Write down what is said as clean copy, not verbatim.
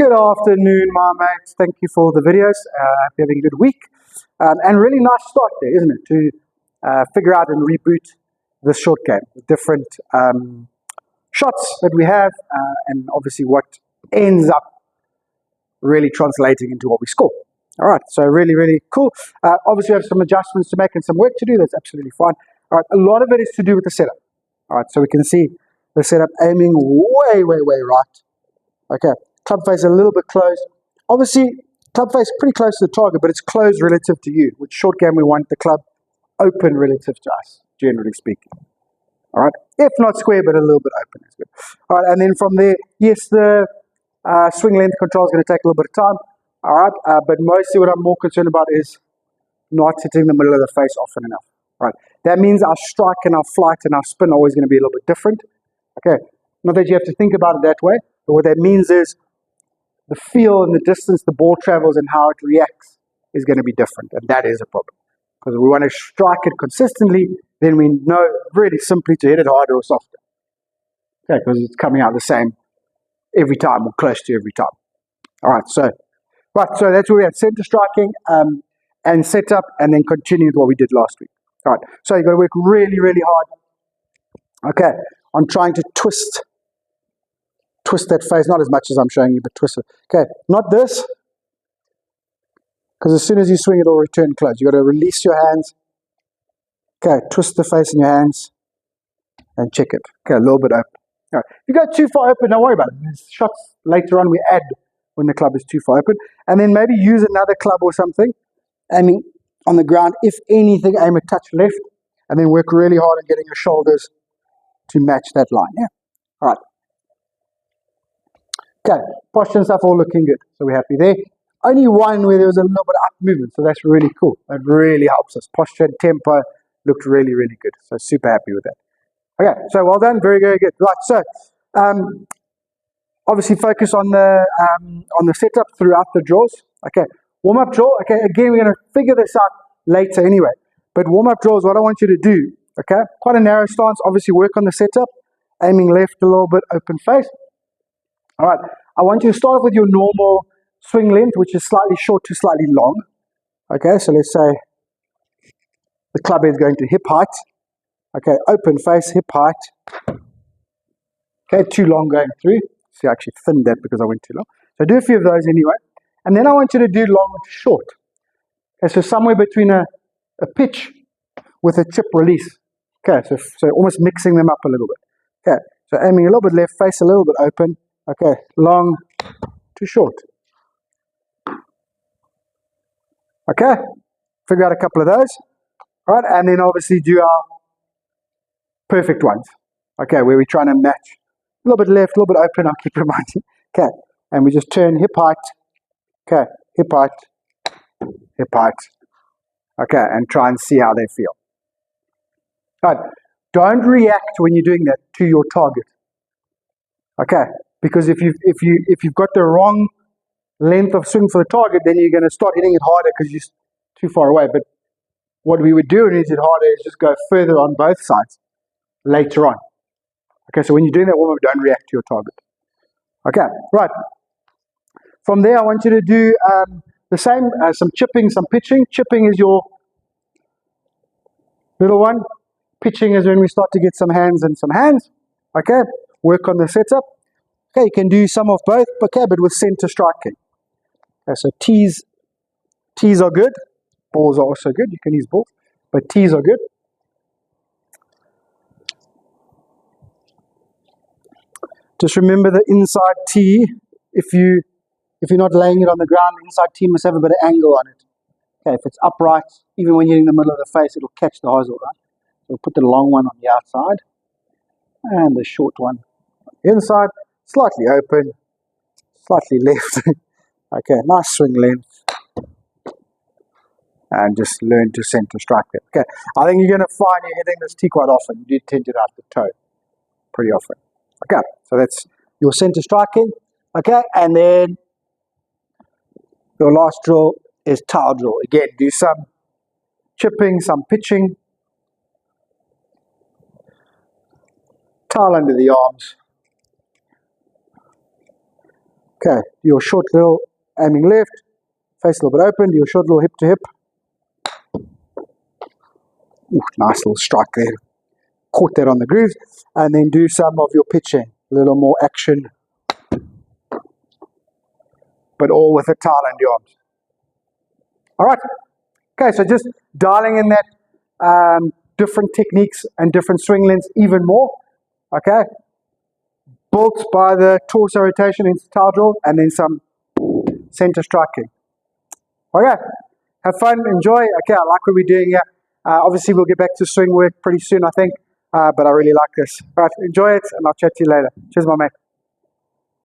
Good afternoon, my mates. Thank you for the videos. Hope you're having a good week. And really nice start there, isn't it? To figure out and reboot this short game. The different shots that we have and obviously what ends up really translating into what we score. All right, so really, really cool. Obviously, we have some adjustments to make and some work to do. That's absolutely fine. All right, a lot of it is to do with the setup. All right, so we can see the setup aiming way, way, way right. Okay, club face a little bit closed. Obviously, club face pretty close to the target, but it's closed relative to you. With short game, we want the club open relative to us, generally speaking. All right, if not square, but a little bit open is good. All right, and then from there, yes, the swing length control is going to take a little bit of time. All right, but mostly what I'm more concerned about is not hitting the middle of the face often enough. All right, that means our strike and our flight and our spin are always going to be a little bit different. Okay, not that you have to think about it that way, but what that means is the feel and the distance the ball travels and how it reacts is going to be different, and that is a problem. Because we want to strike it consistently, then we know really simply to hit it harder or softer. Okay, because it's coming out the same every time or close to every time. All right, so that's where we had center striking and setup, and then continue with what we did last week. All right, so you've got to work really, really hard. Okay, on trying to twist that face, not as much as I'm showing you, but twist it. Okay, not this, because as soon as you swing, it'll return close. You've got to release your hands. Okay, twist the face in your hands and check it. Okay, a little bit open. All right. If you go too far open, don't worry about it. There's shots later on we add when the club is too far open. And then maybe use another club or something, aiming on the ground. If anything, aim a touch left, and then work really hard on getting your shoulders to match that line. Yeah. All right. Okay, posture and stuff all looking good. So we're happy there. Only one where there was a little bit of up movement, so that's really cool. That really helps us. Posture and tempo looked really, really good. So super happy with that. Okay, so well done. Very, very good. Right, so obviously focus on the setup throughout the draws. Okay, warm-up draw. Okay, again, we're going to figure this out later anyway. But warm-up draw is what I want you to do. Okay, quite a narrow stance. Obviously work on the setup. Aiming left a little bit, open face. All right, I want you to start off with your normal swing length, which is slightly short to slightly long. Okay, so let's say the club head is going to hip height. Okay, open face, hip height. Okay, too long going through. See, I actually thinned that because I went too long. So do a few of those anyway. And then I want you to do long to short. Okay, so somewhere between a pitch with a chip release. Okay, so almost mixing them up a little bit. Okay, so aiming a little bit left, face a little bit open. Okay, long to short. Okay, figure out a couple of those. All right, and then obviously do our perfect ones. Okay, where we're trying to match. A little bit left, a little bit open, I'll keep reminding. Okay, and we just turn hip height. Okay, hip height, hip height. Okay, and try and see how they feel. All right, don't react when you're doing that to your target. Okay, because if you've got the wrong length of swing for the target, then you're going to start hitting it harder because you're too far away. But what we would do when you hit it harder is just go further on both sides later on. Okay, so when you're doing that warm-up, don't react to your target. Okay, right. From there, I want you to do the same, some chipping, some pitching. Chipping is your little one. Pitching is when we start to get some hands and some hands. Okay, work on the setup. Okay, you can do some of both, okay, but with center striking. Okay, so tees are good. Balls are also good. You can use balls, but tees are good. Just remember the inside tee. If you're not laying it on the ground, the inside tee must have a bit of angle on it. Okay, if it's upright, even when you're in the middle of the face, it'll catch the hosel, right? So we'll put the long one on the outside and the short one on the inside. Slightly open, slightly left. Okay, nice swing length. And just learn to center strike it. Okay, I think you're going to find you're hitting this tee quite often. You do tend it out the toe pretty often. Okay, so that's your center striking. Okay, and then your last drill is towel drill. Again, do some chipping, some pitching. Towel under the arms. Okay, do your short little aiming left, face a little bit open, do your short little hip to hip. Ooh, nice little strike there. Caught that on the grooves. And then do some of your pitching. A little more action, but all with a towel under your arms. All right. Okay, so just dialing in that different techniques and different swing lengths even more. Okay. Built by the torso rotation into towel draw, and then some center striking. Okay. Have fun, enjoy. Okay, I like what we're doing here. Obviously, we'll get back to swing work pretty soon, I think. But I really like this. All right, enjoy it, and I'll chat to you later. Cheers, my mate.